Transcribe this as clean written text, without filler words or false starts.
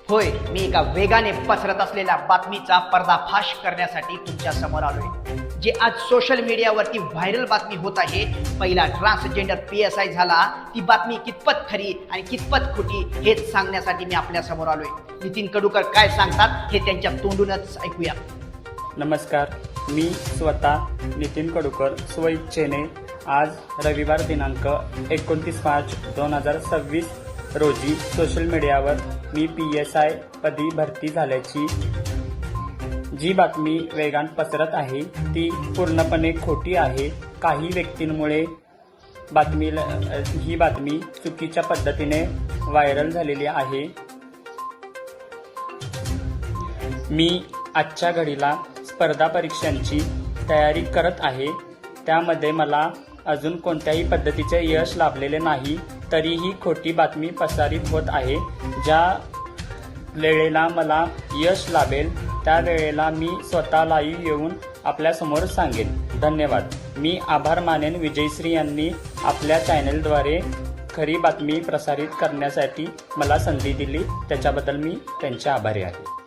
होय, मी एका वेगाने पसरत असलेल्या बातमीचा पर्दाफाश करण्यासाठी तुमच्या समोर आलोय. जे आज सोशल मीडियावरती व्हायरल बातमी होत आहे. पहिला ट्रान्सजेंडर PSI झाला. ती बातमी कितपत खरी आणि कितपत खोटी हेच सांगण्यासाठी मी आपल्या समोर आलोय. नितीन कडूकर काय सांगतात हे त्यांच्या तोंडूनच ऐकूया. नमस्कार, मी स्वतः नितीन कडूकर स्वइच्छेने आज रविवार दिनांक 29 मार्च 2026 रोजी सोशल मीडियावर मी PSI पदी भरती झाल्याची जी बातमी वेगान पसरत आहे ती पूर्णपणे खोटी आहे. काही व्यक्तींमुळे ही बातमी चुकीच्या पद्धतीने व्हायरल झालेली आहे. मी आजच्या घडीला स्पर्धा परीक्षांची तयारी करत आहे. त्यामध्ये मला अजून कोणत्याही पद्धतीचे यश लाभलेले नाही, तरीही खोटी बातमी प्रसारित होत आहे. ज्या वेळेला मला यश लाभेल त्या वेळेला मी स्वतः लाईव्ह येऊन आपल्यासमोर सांगेन. धन्यवाद. मी आभार मानेन विजयश्री यांनी आपल्या चॅनेलद्वारे खरी बातमी प्रसारित करण्यासाठी मला संधी दिली. त्याच्याबद्दल मी त्यांचे आभारी आहे.